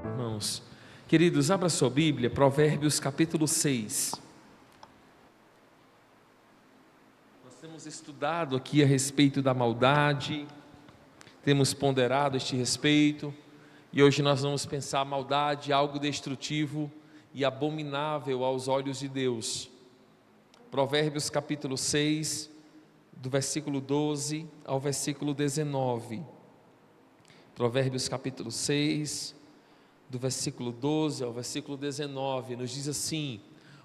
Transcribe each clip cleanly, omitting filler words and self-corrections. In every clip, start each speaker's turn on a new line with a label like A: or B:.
A: Irmãos, queridos, abra sua Bíblia, Provérbios capítulo 6. Nós temos estudado aqui a respeito da maldade, temos ponderado este respeito, e hoje nós vamos pensar a maldade, algo destrutivo e abominável aos olhos de Deus. Provérbios capítulo 6, do versículo 12 ao versículo 19. Provérbios capítulo 6, do versículo 12 ao versículo 19, nos diz assim: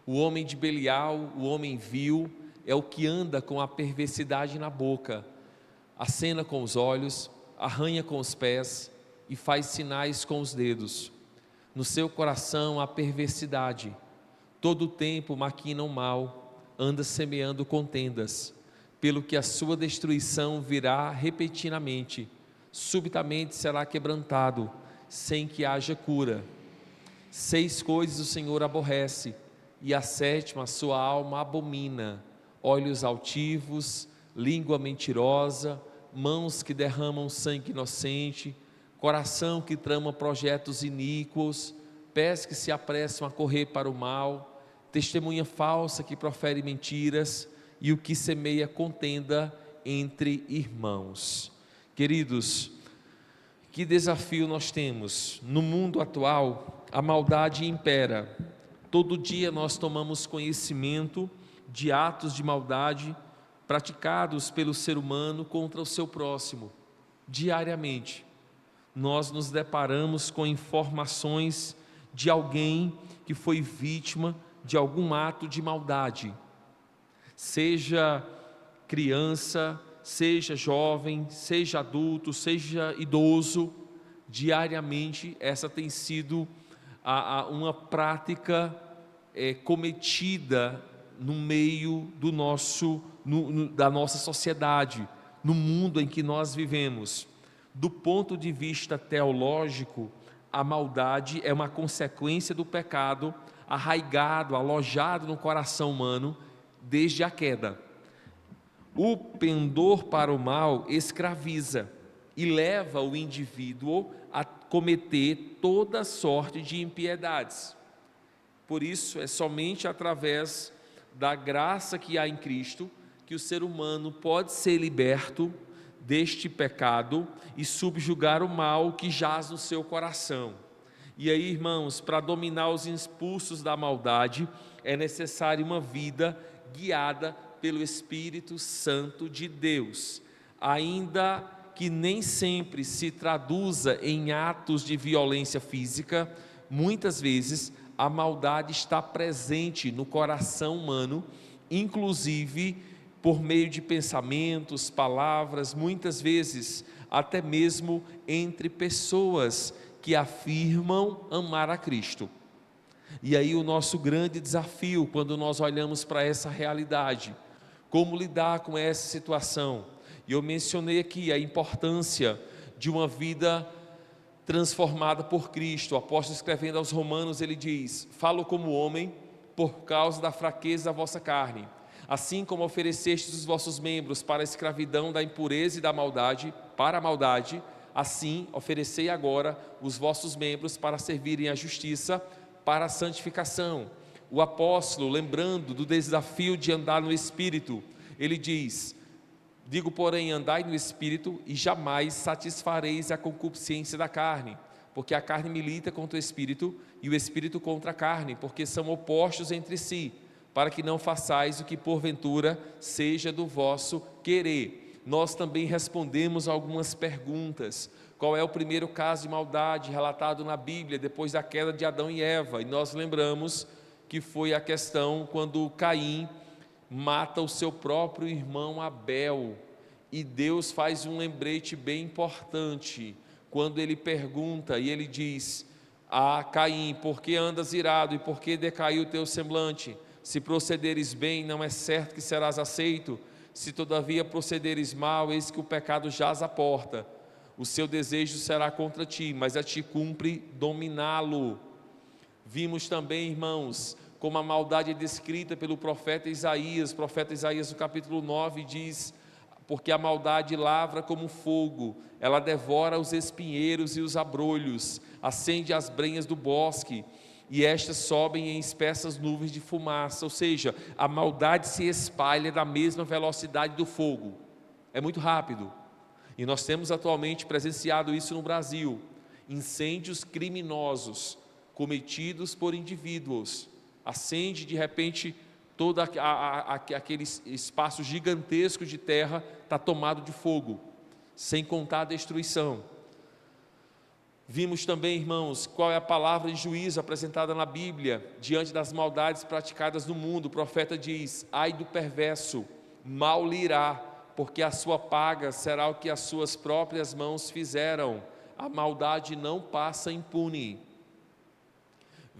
A: o homem de Belial, o homem vil, é o que anda com a perversidade na boca, acena com os olhos, arranha com os pés e faz sinais com os dedos. No seu coração há perversidade, todo o tempo maquina o mal, anda semeando contendas, pelo que a sua destruição virá repentinamente, subitamente será quebrantado, sem que haja cura. 6 coisas o Senhor aborrece, e a 7ª a sua alma abomina: olhos altivos, língua mentirosa, mãos que derramam sangue inocente, coração que trama projetos iníquos, pés que se apressam a correr para o mal, testemunha falsa que profere mentiras, e o que semeia contenda entre irmãos. Queridos, que desafio nós temos. No mundo atual, a maldade impera. Todo dia nós tomamos conhecimento de atos de maldade praticados pelo ser humano contra o seu próximo. Diariamente, nós nos deparamos com informações de alguém que foi vítima de algum ato de maldade. Seja criança, seja jovem, seja adulto, seja idoso, diariamente essa tem sido uma prática cometida no meio do da nossa sociedade, no mundo em que nós vivemos. Do ponto de vista teológico, a maldade é uma consequência do pecado arraigado, alojado no coração humano desde a queda. O pendor para o mal escraviza e leva o indivíduo a cometer toda sorte de impiedades. Por isso, é somente através da graça que há em Cristo que o ser humano pode ser liberto deste pecado e subjugar o mal que jaz no seu coração. E aí, irmãos, para dominar os impulsos da maldade, é necessário uma vida guiada pelo Espírito Santo de Deus, ainda que nem sempre se traduza em atos de violência física. Muitas vezes a maldade está presente no coração humano, inclusive por meio de pensamentos, palavras, muitas vezes até mesmo entre pessoas que afirmam amar a Cristo. E aí o nosso grande desafio, quando nós olhamos para essa realidade, como lidar com essa situação? E eu mencionei aqui a importância de uma vida transformada por Cristo. O apóstolo, escrevendo aos Romanos, ele diz: falo como homem por causa da fraqueza da vossa carne, assim como oferecestes os vossos membros para a escravidão da impureza e da maldade, para a maldade, assim oferecei agora os vossos membros para servirem à justiça, para a santificação. O apóstolo, lembrando do desafio de andar no Espírito, ele diz: digo, porém, andai no Espírito e jamais satisfareis a concupiscência da carne, porque a carne milita contra o Espírito e o Espírito contra a carne, porque são opostos entre si, para que não façais o que porventura seja do vosso querer. Nós também respondemos algumas perguntas. Qual é o primeiro caso de maldade relatado na Bíblia depois da queda de Adão e Eva? E nós lembramos que foi a questão quando Caim mata o seu próprio irmão Abel, e Deus faz um lembrete bem importante, quando ele pergunta, e ele diz a Caim: por que andas irado, e por que decaiu o teu semblante? Se procederes bem, não é certo que serás aceito, se todavia procederes mal, eis que o pecado jaz à porta, o seu desejo será contra ti, mas a ti cumpre dominá-lo. Vimos também, irmãos, como a maldade é descrita pelo profeta Isaías. O profeta Isaías, no capítulo 9, diz: porque a maldade lavra como fogo, ela devora os espinheiros e os abrolhos, acende as brenhas do bosque, e estas sobem em espessas nuvens de fumaça. Ou seja, a maldade se espalha da mesma velocidade do fogo, é muito rápido, e nós temos atualmente presenciado isso no Brasil, incêndios criminosos, cometidos por indivíduos, acende de repente todo aquele espaço gigantesco de terra está tomado de fogo, sem contar a destruição. Vimos também, irmãos, qual é a palavra de juízo apresentada na Bíblia, diante das maldades praticadas no mundo. O profeta diz: ai do perverso, mal lhe irá, porque a sua paga será o que as suas próprias mãos fizeram, a maldade não passa impune.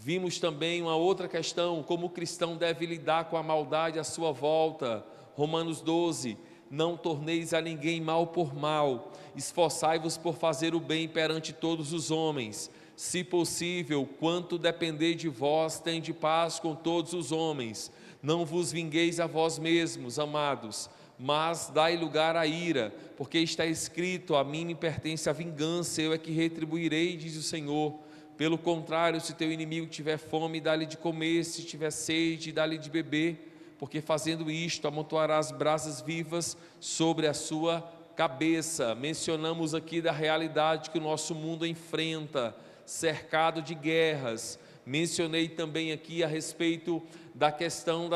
A: Vimos também uma outra questão, como o cristão deve lidar com a maldade à sua volta. Romanos 12, não torneis a ninguém mal por mal, esforçai-vos por fazer o bem perante todos os homens, se possível, quanto depender de vós, tende paz com todos os homens, não vos vingueis a vós mesmos, amados, mas dai lugar à ira, porque está escrito: a mim me pertence a vingança, eu é que retribuirei, diz o Senhor. Pelo contrário, se teu inimigo tiver fome, dá-lhe de comer, se tiver sede, dá-lhe de beber, porque fazendo isto, amontoarás brasas vivas sobre a sua cabeça. Mencionamos aqui da realidade que o nosso mundo enfrenta, cercado de guerras. Mencionei também aqui a respeito da questão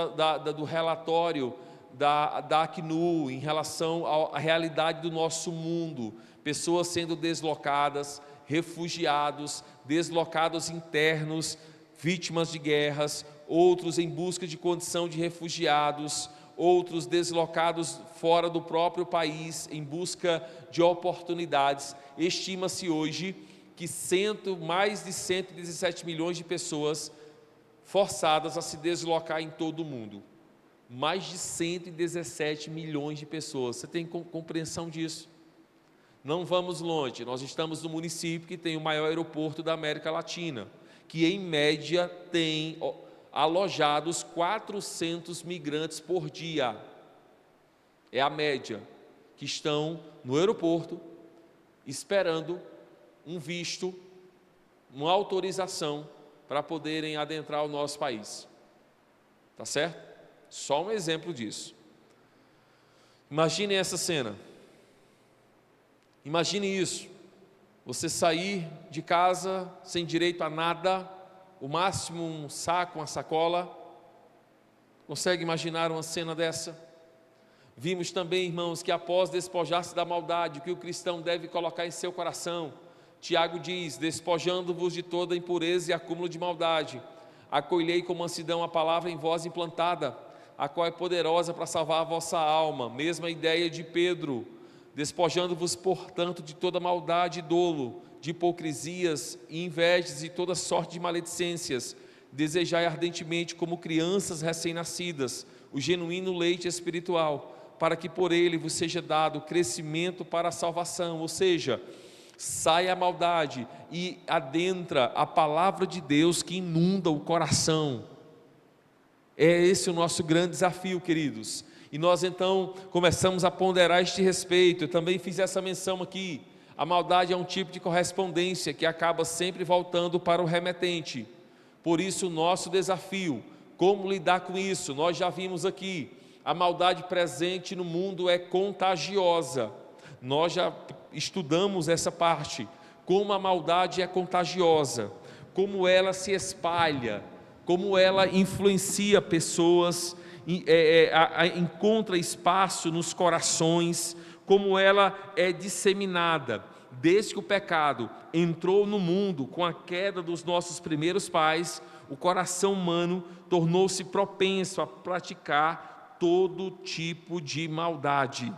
A: do relatório da Acnu, em relação à realidade do nosso mundo, pessoas sendo deslocadas, refugiados, deslocados internos, vítimas de guerras, outros em busca de condição de refugiados, outros deslocados fora do próprio país, em busca de oportunidades. Estima-se hoje que mais de 117 milhões de pessoas forçadas a se deslocar em todo o mundo. Mais de 117 milhões de pessoas. Você tem compreensão disso? Não vamos longe, nós estamos no município que tem o maior aeroporto da América Latina, que em média tem alojados 400 migrantes por dia. É a média, que estão no aeroporto esperando um visto, uma autorização para poderem adentrar o nosso país. Tá certo? Só um exemplo disso. Imaginem essa cena. Imagine isso, você sair de casa sem direito a nada, o máximo um saco, uma sacola. Consegue imaginar uma cena dessa? Vimos também, irmãos, que após despojar-se da maldade, o que o cristão deve colocar em seu coração. Tiago diz: despojando-vos de toda impureza e acúmulo de maldade, acolhei com mansidão a palavra em vós implantada, a qual é poderosa para salvar a vossa alma. Mesma ideia de Pedro: despojando-vos, portanto, de toda maldade e dolo, de hipocrisias e invejas e toda sorte de maledicências, desejai ardentemente, como crianças recém-nascidas, o genuíno leite espiritual, para que por ele vos seja dado crescimento para a salvação. Ou seja, sai a maldade e adentra a palavra de Deus que inunda o coração. É esse o nosso grande desafio, queridos. E nós então começamos a ponderar este respeito. Eu também fiz essa menção aqui. A maldade é um tipo de correspondência que acaba sempre voltando para o remetente. Por isso o nosso desafio, como lidar com isso? Nós já vimos aqui, a maldade presente no mundo é contagiosa. Nós já estudamos essa parte, como a maldade é contagiosa, como ela se espalha, como ela influencia pessoas, encontra espaço nos corações, como ela é disseminada. Desde que o pecado entrou no mundo com a queda dos nossos primeiros pais, o coração humano tornou-se propenso a praticar todo tipo de maldade.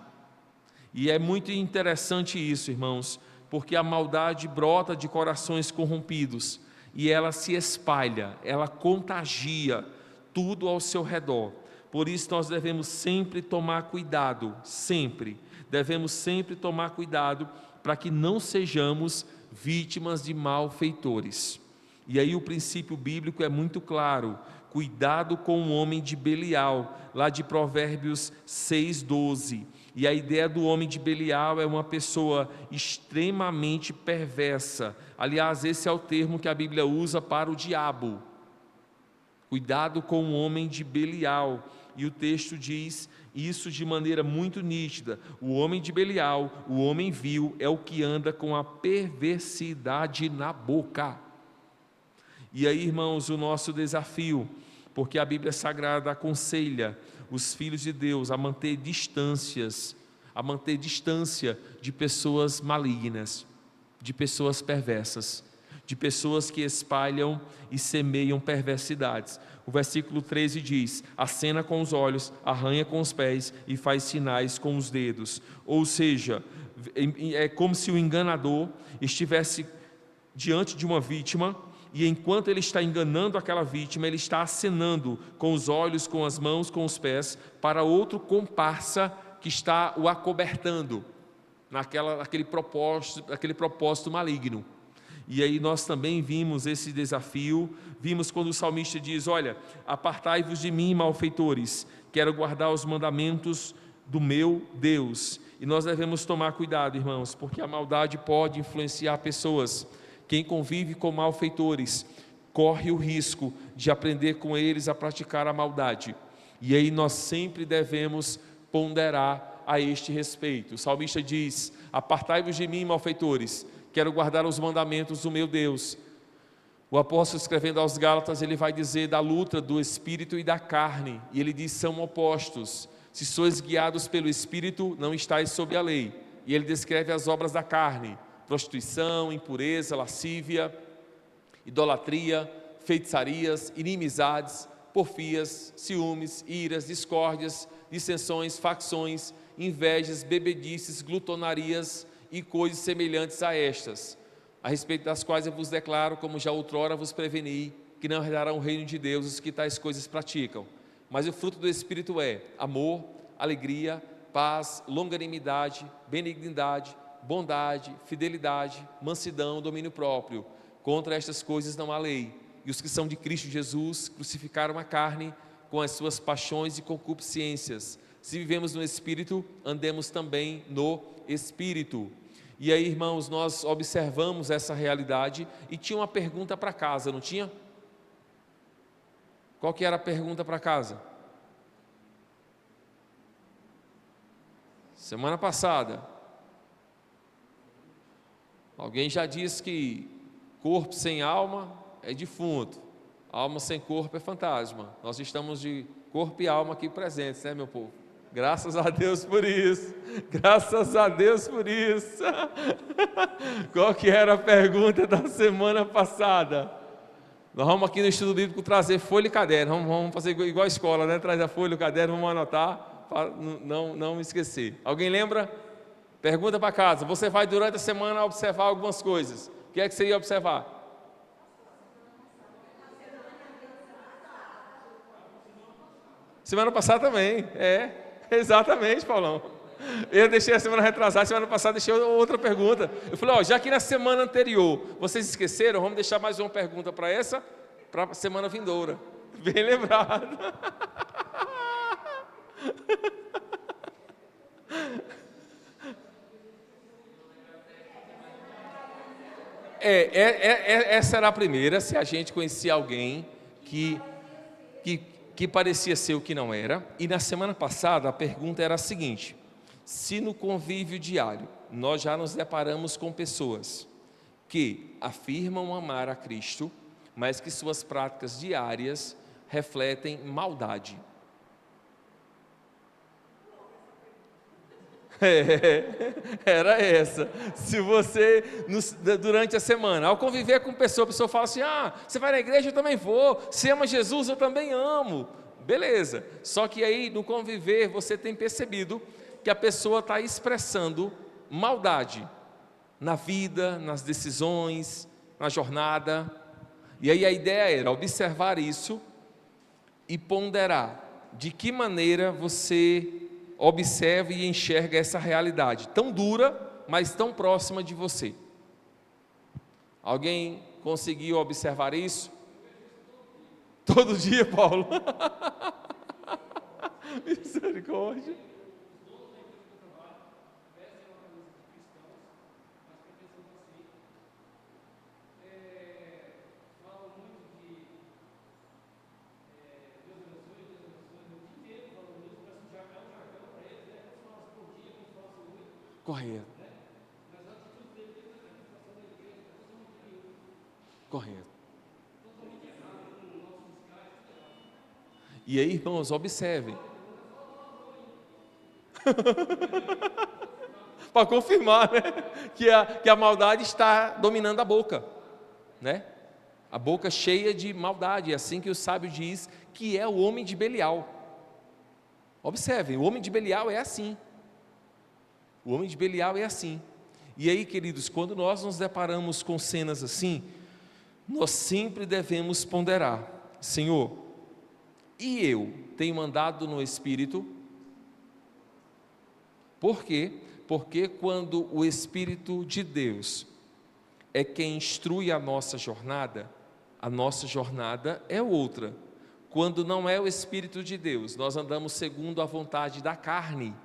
A: E é muito interessante isso, irmãos, porque a maldade brota de corações corrompidos e ela se espalha, ela contagia tudo ao seu redor. Por isso nós devemos sempre tomar cuidado, sempre, devemos sempre tomar cuidado para que não sejamos vítimas de malfeitores. E aí o princípio bíblico é muito claro: cuidado com o homem de Belial, lá de Provérbios 6:12. E a ideia do homem de Belial é uma pessoa extremamente perversa. Aliás, esse é o termo que a Bíblia usa para o diabo. Cuidado com o homem de Belial. E o texto diz isso de maneira muito nítida: o homem de Belial, o homem vil, é o que anda com a perversidade na boca. E aí, irmãos, o nosso desafio, porque a Bíblia Sagrada aconselha os filhos de Deus a manter distância de pessoas malignas, de pessoas perversas, de pessoas que espalham e semeiam perversidades. O versículo 13 diz: acena com os olhos, arranha com os pés e faz sinais com os dedos. Ou seja, é como se o enganador estivesse diante de uma vítima, e enquanto ele está enganando aquela vítima, ele está acenando com os olhos, com as mãos, com os pés, para outro comparsa que está o acobertando naquele propósito maligno. E aí nós também vimos esse desafio, vimos quando o salmista diz: olha, apartai-vos de mim, malfeitores, quero guardar os mandamentos do meu Deus. E nós devemos tomar cuidado, irmãos, porque a maldade pode influenciar pessoas. Quem convive com malfeitores corre o risco de aprender com eles a praticar a maldade. E aí nós sempre devemos ponderar a este respeito. O salmista diz: apartai-vos de mim, malfeitores, quero guardar os mandamentos do meu Deus. O apóstolo, escrevendo aos Gálatas, ele vai dizer da luta do espírito e da carne, e ele diz: são opostos. Se sois guiados pelo espírito, não estáis sob a lei. E ele descreve as obras da carne: prostituição, impureza, lascívia, idolatria, feitiçarias, inimizades, porfias, ciúmes, iras, discórdias, dissensões, facções, invejas, bebedices, glutonarias e coisas semelhantes a estas, a respeito das quais eu vos declaro, como já outrora vos preveni, que não herdarão o reino de Deus os que tais coisas praticam. Mas o fruto do Espírito é amor, alegria, paz, longanimidade, benignidade, bondade, fidelidade, mansidão, domínio próprio. Contra estas coisas não há lei. E os que são de Cristo Jesus crucificaram a carne com as suas paixões e concupiscências. Se vivemos no Espírito, andemos também no Espírito. E aí, irmãos, nós observamos essa realidade e tinha uma pergunta para casa, não tinha? Qual que era a pergunta para casa? Semana passada, alguém já disse que corpo sem alma é defunto, alma sem corpo é fantasma. Nós estamos de corpo e alma aqui presentes, né, meu povo? Graças a Deus por isso, graças a Deus por isso. Qual que era a pergunta da semana passada? Nós vamos aqui no estudo bíblico trazer folha e caderno, vamos fazer igual a escola, né? Traz a folha e o caderno, vamos anotar, para não esquecer. Alguém lembra? Pergunta para casa: você vai durante a semana observar algumas coisas, o que é que você ia observar? Semana passada também, exatamente, Paulão. Eu deixei a semana retrasada, semana passada deixei outra pergunta. Eu falei: já que na semana anterior vocês esqueceram, vamos deixar mais uma pergunta para a semana vindoura. Bem lembrado. Essa era a primeira, se a gente conhecia alguém que parecia ser o que não era. E na semana passada a pergunta era a seguinte: se no convívio diário nós já nos deparamos com pessoas que afirmam amar a Cristo, mas que suas práticas diárias refletem maldade. Era essa. Se você, durante a semana, ao conviver com pessoa, a pessoa fala assim: você vai na igreja, eu também vou. Você ama Jesus, eu também amo. Beleza. Só que aí, no conviver, você tem percebido que a pessoa está expressando maldade na vida, nas decisões, na jornada. E aí a ideia era observar isso e ponderar de que maneira você observa e enxerga essa realidade tão dura, mas tão próxima de você. Alguém conseguiu observar isso? Todo dia, Paulo. Misericórdia. Correto. Correto. E aí, irmãos, observem. Para confirmar, né? Que a maldade está dominando a boca, né? A boca cheia de maldade, é assim que o sábio diz que é o homem de Belial. Observem, o homem de Belial é assim. O homem de Belial é assim. E aí, queridos, quando nós nos deparamos com cenas assim, nós sempre devemos ponderar: Senhor, e eu tenho andado no Espírito? Por quê? Porque quando o Espírito de Deus é quem instrui a nossa jornada é outra. Quando não é o Espírito de Deus, nós andamos segundo a vontade da carne,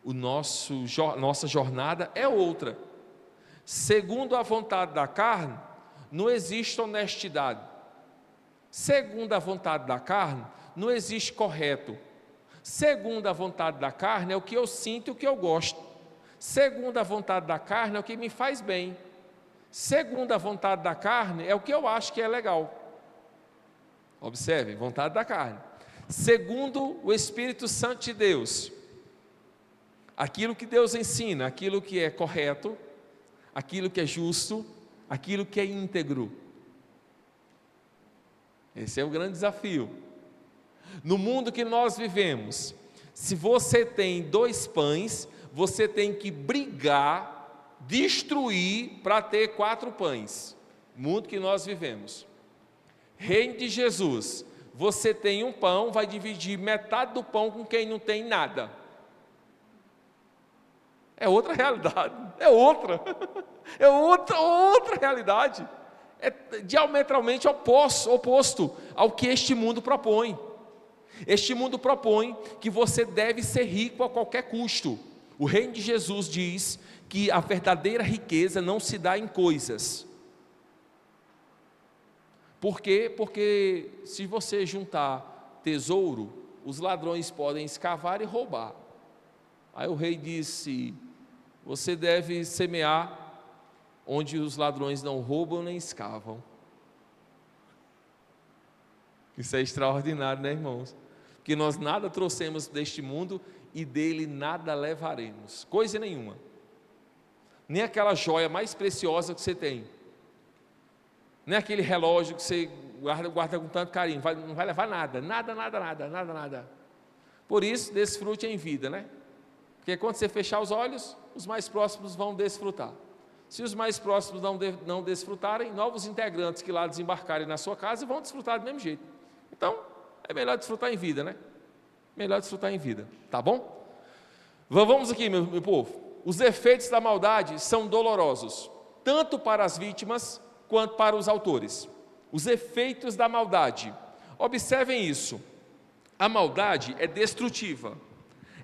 A: nossa jornada é outra. Segundo a vontade da carne, não existe honestidade. Segundo a vontade da carne, não existe correto. Segundo a vontade da carne, é o que eu sinto e o que eu gosto. Segundo a vontade da carne, é o que me faz bem. Segundo a vontade da carne, é o que eu acho que é legal. Observe, vontade da carne. Segundo o Espírito Santo de Deus, aquilo que Deus ensina, aquilo que é correto, aquilo que é justo, aquilo que é íntegro. Esse é o grande desafio. No mundo que nós vivemos, se você tem 2 pães, você tem que brigar, destruir para ter 4 pães. Mundo que nós vivemos. Reino de Jesus, você tem um pão, vai dividir metade do pão com quem não tem nada. É outra realidade, é outra realidade, é diametralmente oposto ao que este mundo propõe. Este mundo propõe que você deve ser rico a qualquer custo. O reino de Jesus diz que a verdadeira riqueza não se dá em coisas. Por quê? Porque se você juntar tesouro, os ladrões podem escavar e roubar. Aí o rei disse: você deve semear onde os ladrões não roubam nem escavam. Isso é extraordinário, né, irmãos? Porque nós nada trouxemos deste mundo e dele nada levaremos, coisa nenhuma. Nem aquela joia mais preciosa que você tem, nem aquele relógio que você guarda com tanto carinho, não vai levar nada. Por isso, desfrute em vida, né? Porque quando você fechar os olhos, os mais próximos vão desfrutar. Se os mais próximos não desfrutarem, novos integrantes que lá desembarcarem na sua casa vão desfrutar do mesmo jeito. Então, é melhor desfrutar em vida, né? Melhor desfrutar em vida, tá bom? Vamos aqui, meu povo. Os efeitos da maldade são dolorosos, tanto para as vítimas quanto para os autores. Os efeitos da maldade. Observem isso. A maldade é destrutiva.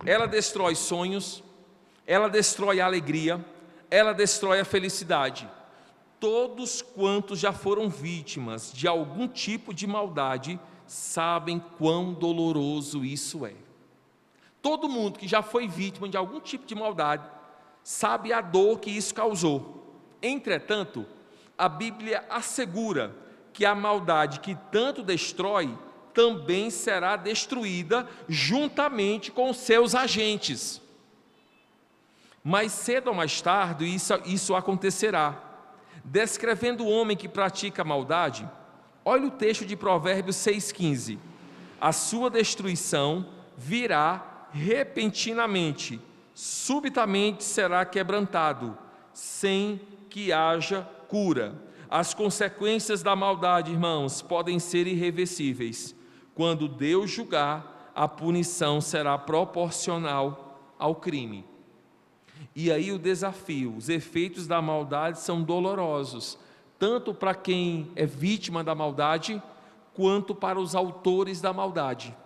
A: Ela destrói sonhos, ela destrói a alegria, ela destrói a felicidade. Todos quantos já foram vítimas de algum tipo de maldade sabem quão doloroso isso é. Todo mundo que já foi vítima de algum tipo de maldade sabe a dor que isso causou. Entretanto, a Bíblia assegura que a maldade que tanto destrói também será destruída juntamente com seus agentes. Mais cedo ou mais tarde isso acontecerá. Descrevendo o homem que pratica a maldade, olha o texto de Provérbios 6,15. A sua destruição virá repentinamente, subitamente será quebrantado, sem que haja cura. As consequências da maldade, irmãos, podem ser irreversíveis. Quando Deus julgar, a punição será proporcional ao crime. E aí o desafio, os efeitos da maldade são dolorosos, tanto para quem é vítima da maldade, quanto para os autores da maldade.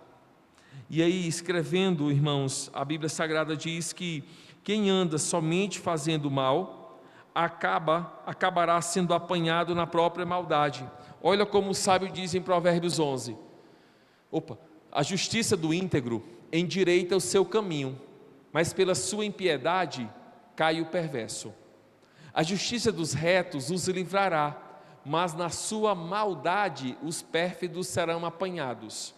A: E aí, escrevendo, irmãos, a Bíblia Sagrada diz que quem anda somente fazendo mal, acabará sendo apanhado na própria maldade. Olha como o sábio diz em Provérbios 11, a justiça do íntegro endireita o seu caminho, mas pela sua impiedade cai o perverso. A justiça dos retos os livrará, mas na sua maldade os pérfidos serão apanhados.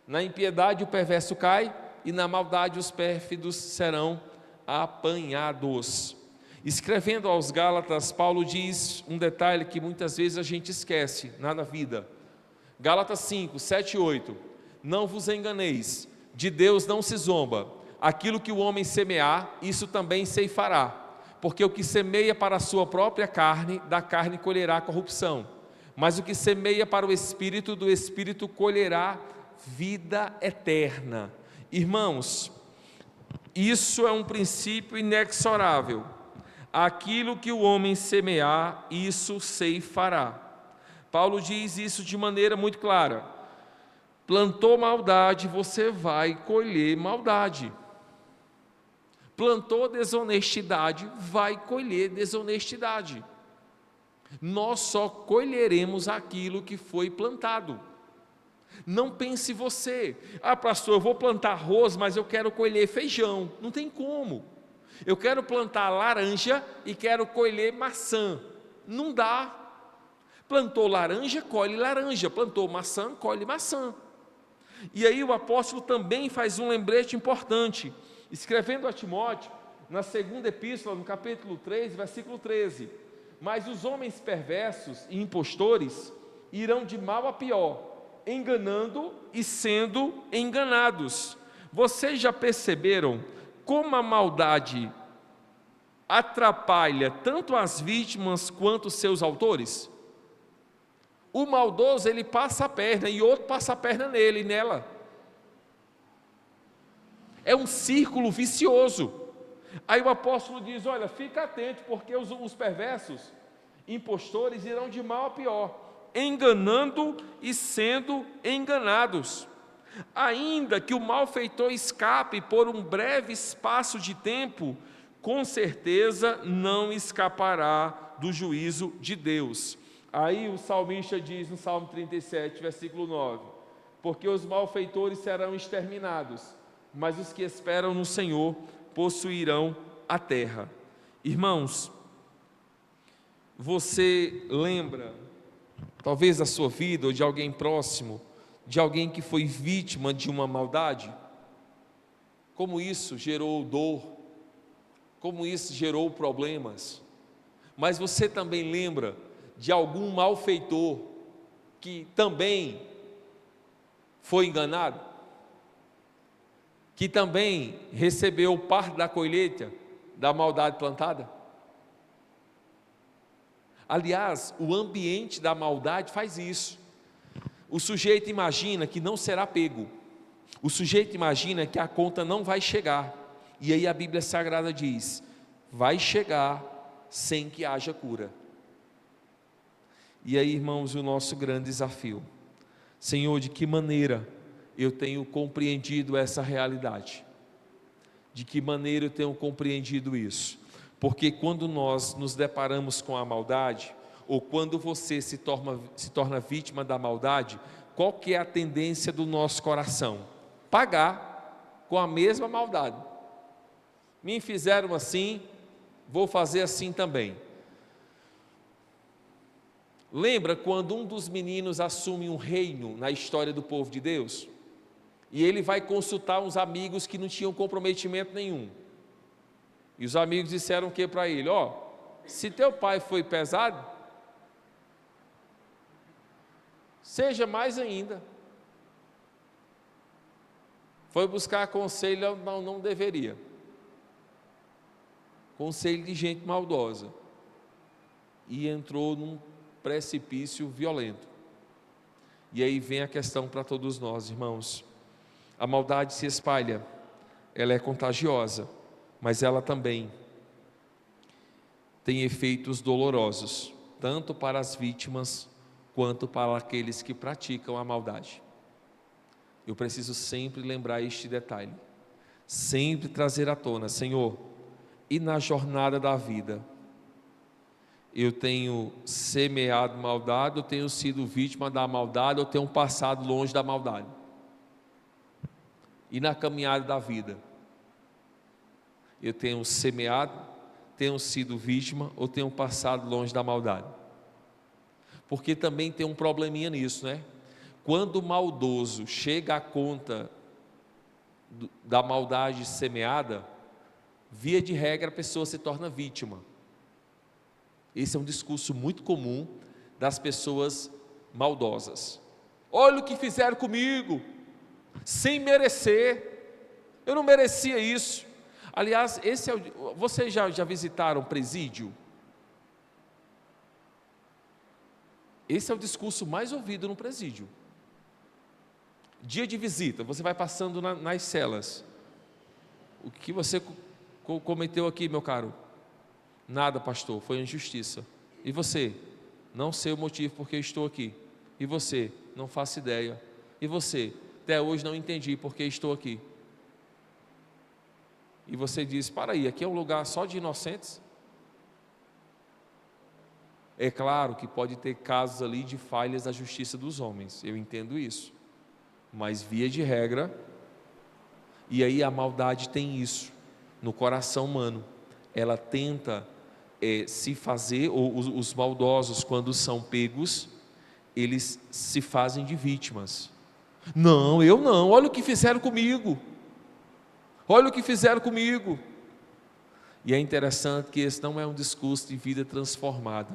A: Na impiedade o perverso cai, e na maldade os pérfidos serão apanhados. Escrevendo aos Gálatas, Paulo diz um detalhe que muitas vezes a gente esquece na vida. Gálatas 5, 7 e 8. Não vos enganeis, de Deus não se zomba. Aquilo que o homem semear, isso também ceifará. Porque o que semeia para a sua própria carne, da carne colherá corrupção. Mas o que semeia para o Espírito, do Espírito colherá vida eterna. Irmãos, isso é um princípio inexorável. Aquilo que o homem semear, isso ceifará. Paulo diz isso de maneira muito clara. Plantou maldade, você vai colher maldade. Plantou desonestidade, vai colher desonestidade. Nós só colheremos aquilo que foi plantado. Não pense você, pastor, eu vou plantar arroz, mas eu quero colher feijão. Não tem como. Eu quero plantar laranja e quero colher maçã. Não dá. Plantou laranja, colhe laranja. Plantou maçã, colhe maçã. E aí o apóstolo também faz um lembrete importante, escrevendo a Timóteo, na segunda epístola, no capítulo 3, versículo 13: mas os homens perversos e impostores irão de mal a pior, enganando e sendo enganados. Vocês já perceberam como a maldade atrapalha tanto as vítimas quanto os seus autores? O maldoso, ele passa a perna e outro passa a perna nele e nela. É um círculo vicioso. Aí o apóstolo diz, olha, fica atento, porque os perversos, impostores, irão de mal a pior, enganando e sendo enganados. Ainda que o malfeitor escape por um breve espaço de tempo, com certeza não escapará do juízo de Deus. Aí o salmista diz no Salmo 37, versículo 9: porque os malfeitores serão exterminados, mas os que esperam no Senhor possuirão a terra. Irmãos, você lembra, talvez da sua vida ou de alguém próximo, de alguém que foi vítima de uma maldade? Como isso gerou dor, como isso gerou problemas. Mas você também lembra de algum malfeitor que também foi enganado? Que também recebeu parte da colheita da maldade plantada? Aliás, o ambiente da maldade faz isso. O sujeito imagina que não será pego. O sujeito imagina que a conta não vai chegar. E aí a Bíblia Sagrada diz, vai chegar sem que haja cura. E aí, irmãos, o nosso grande desafio: Senhor, de que maneira eu tenho compreendido essa realidade? De que maneira eu tenho compreendido isso? Porque quando nós nos deparamos com a maldade, ou quando você se torna vítima da maldade, qual que é a tendência do nosso coração? Pagar com a mesma maldade. Me fizeram assim, vou fazer assim também. Lembra quando um dos meninos assume um reino na história do povo de Deus? E ele vai consultar uns amigos que não tinham comprometimento nenhum. E os amigos disseram o que para ele? Se teu pai foi pesado, seja mais ainda. Foi buscar conselho, não deveria. Conselho de gente maldosa. E entrou num precipício violento. E aí vem a questão para todos nós, irmãos. A maldade se espalha, ela é contagiosa, mas ela também tem efeitos dolorosos, tanto para as vítimas quanto para aqueles que praticam a maldade. Eu preciso sempre lembrar este detalhe, sempre trazer à tona: Senhor, e na jornada da vida, eu tenho semeado maldade, eu tenho sido vítima da maldade, eu tenho passado longe da maldade. E na caminhada da vida, eu tenho semeado, tenho sido vítima ou tenho passado longe da maldade? Porque também tem um probleminha nisso, né? Quando o maldoso chega à conta da maldade semeada, via de regra a pessoa se torna vítima. Esse é um discurso muito comum das pessoas maldosas. Olha o que fizeram comigo, sem merecer, eu não merecia isso. Aliás, vocês já visitaram presídio? Esse é o discurso mais ouvido no presídio. Dia de visita, você vai passando nas celas. O que você cometeu aqui, meu caro? Nada, pastor, foi injustiça. E você? Não sei o motivo porque estou aqui. E você? Não faço ideia. E você? Até hoje não entendi porque estou aqui. E você diz: para aí, aqui é um lugar só de inocentes? É claro que pode ter casos ali de falhas da justiça dos homens, eu entendo isso. Mas via de regra, e aí a maldade tem isso no coração humano, ela tenta se fazer, ou os maldosos, quando são pegos, eles se fazem de vítimas. Não, eu não, olha o que fizeram comigo, olha o que fizeram comigo. E é interessante que esse não é um discurso de vida transformada,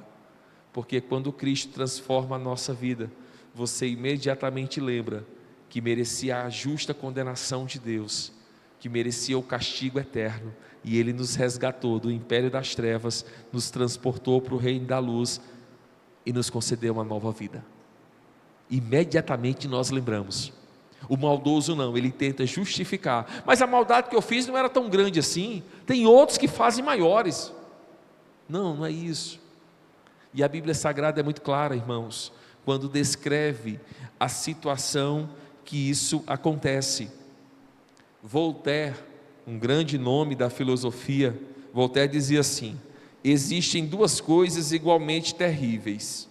A: porque quando Cristo transforma a nossa vida, você imediatamente lembra que merecia a justa condenação de Deus, que merecia o castigo eterno, e Ele nos resgatou do império das trevas, nos transportou para o reino da luz e nos concedeu uma nova vida. Imediatamente nós lembramos. O maldoso não, ele tenta justificar: mas a maldade que eu fiz não era tão grande assim, tem outros que fazem maiores. Não, não é isso. E a Bíblia Sagrada é muito clara, irmãos, quando descreve a situação que isso acontece. Voltaire, um grande nome da filosofia, Voltaire dizia assim: existem duas coisas igualmente terríveis,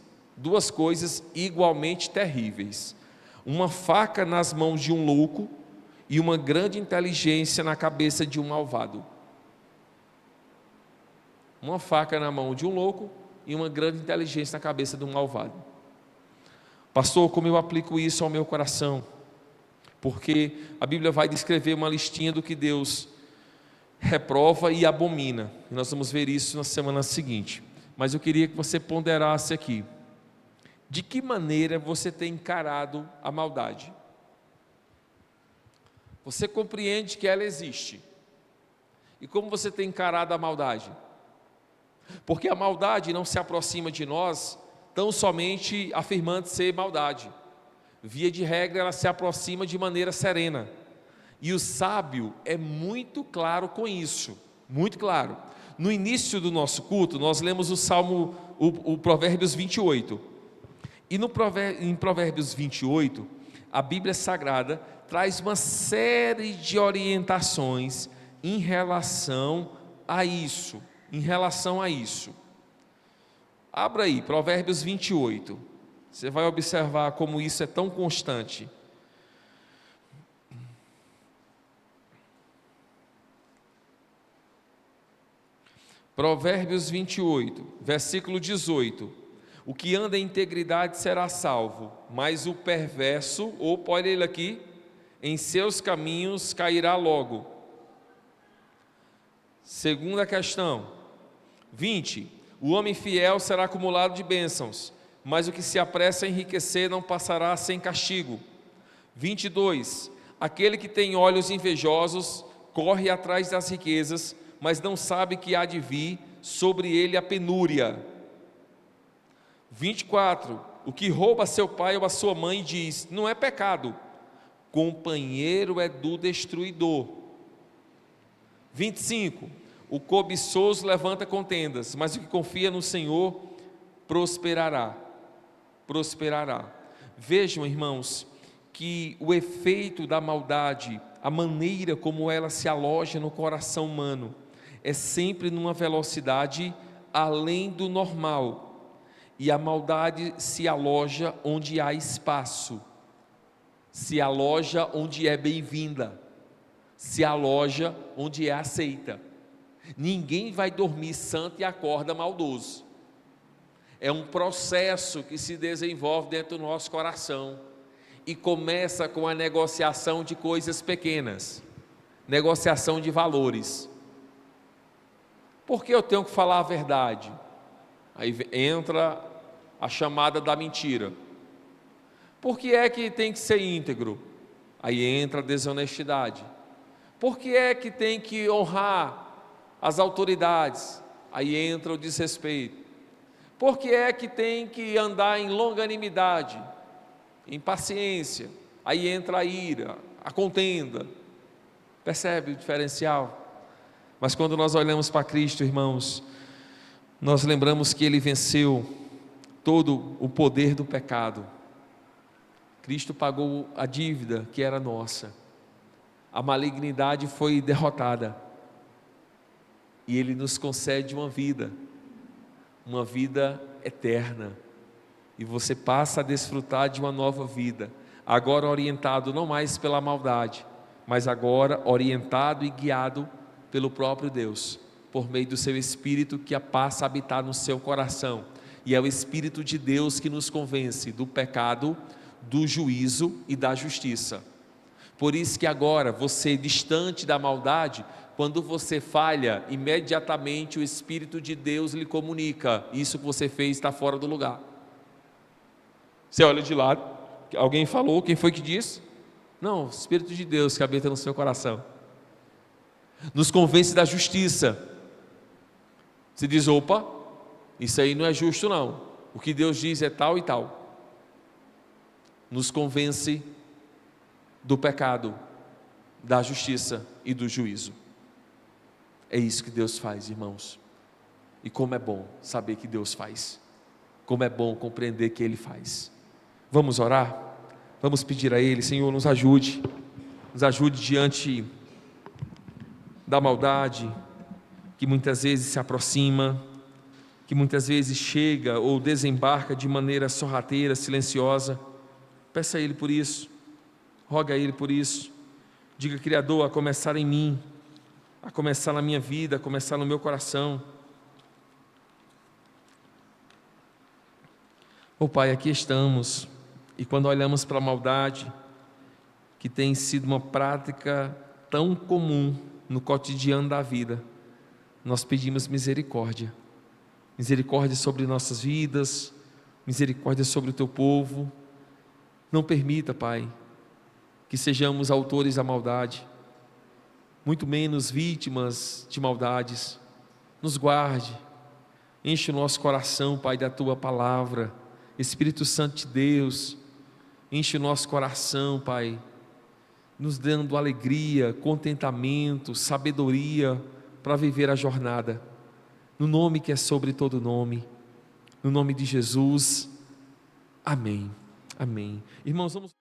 A: uma faca nas mãos de um louco e uma grande inteligência na cabeça de um malvado. Uma faca na mão de um louco e uma grande inteligência na cabeça de um malvado. Pastor, como eu aplico isso ao meu coração? Porque a Bíblia vai descrever uma listinha do que Deus reprova e abomina, e nós vamos ver isso na semana seguinte. Mas eu queria que você ponderasse aqui: de que maneira você tem encarado a maldade? Você compreende que ela existe, e como você tem encarado a maldade? Porque a maldade não se aproxima de nós tão somente afirmando ser maldade. Via de regra, ela se aproxima de maneira serena, e o sábio é muito claro com isso, muito claro. No início do nosso culto, nós lemos o Salmo, o Provérbios 28, e em Provérbios 28, a Bíblia Sagrada traz uma série de orientações em relação a isso, Abra aí, Provérbios 28, você vai observar como isso é tão constante. Provérbios 28, versículo 18: o que anda em integridade será salvo, mas o perverso, ou pode ele aqui, em seus caminhos cairá logo. Segunda questão, 20: o homem fiel será acumulado de bênçãos, mas o que se apressa a enriquecer não passará sem castigo. 22: aquele que tem olhos invejosos corre atrás das riquezas, mas não sabe que há de vir sobre ele a penúria. 24: o que rouba a seu pai ou a sua mãe diz: não é pecado, companheiro é do destruidor. 25: O cobiçoso levanta contendas, mas o que confia no Senhor prosperará. Prosperará. Vejam, irmãos, que o efeito da maldade, a maneira como ela se aloja no coração humano, é sempre numa velocidade além do normal. E a maldade se aloja onde há espaço, se aloja onde é bem-vinda, se aloja onde é aceita. Ninguém vai dormir santo e acorda maldoso. É um processo que se desenvolve dentro do nosso coração e começa com a negociação de coisas pequenas, negociação de valores. Por que eu tenho que falar a verdade? Aí entra a chamada da mentira. Por que é que tem que ser íntegro? Aí entra a desonestidade. Por que é que tem que honrar as autoridades? Aí entra o desrespeito. Por que é que tem que andar em longanimidade, em paciência? Aí entra a ira, a contenda. Percebe o diferencial? Mas quando nós olhamos para Cristo, irmãos, nós lembramos que Ele venceu todo o poder do pecado. Cristo pagou a dívida que era nossa. A malignidade foi derrotada. E Ele nos concede uma vida eterna. E você passa a desfrutar de uma nova vida, agora orientado não mais pela maldade, mas agora orientado e guiado pelo próprio Deus, por meio do seu Espírito que passa a habitar no seu coração. E é o Espírito de Deus que nos convence do pecado, do juízo e da justiça. Por isso que agora, você distante da maldade, quando você falha, imediatamente o Espírito de Deus lhe comunica: isso que você fez está fora do lugar. Você olha de lado, alguém falou, quem foi que disse? Não, o Espírito de Deus que habita no seu coração. Nos convence da justiça. Você diz: opa, isso aí não é justo não, o que Deus diz é tal e tal. Nos convence do pecado, da justiça e do juízo. É isso que Deus faz, irmãos. E como é bom saber que Deus faz, como é bom compreender que Ele faz. Vamos orar? Vamos pedir a Ele: Senhor, nos ajude diante da maldade que muitas vezes se aproxima, que muitas vezes chega ou desembarca de maneira sorrateira, silenciosa. Peça a Ele por isso, roga a Ele por isso. Diga: Criador, a começar em mim, a começar na minha vida, a começar no meu coração. Oh Pai, aqui estamos, e quando olhamos para a maldade, que tem sido uma prática tão comum no cotidiano da vida, nós pedimos misericórdia. Misericórdia sobre nossas vidas, misericórdia sobre o Teu povo. Não permita, Pai, que sejamos autores da maldade, muito menos vítimas de maldades. Nos guarde, enche o nosso coração, Pai, da Tua palavra. Espírito Santo de Deus, enche o nosso coração, Pai, nos dando alegria, contentamento, sabedoria para viver a jornada, no nome que é sobre todo nome, no nome de Jesus. Amém. Amém. Irmãos, vamos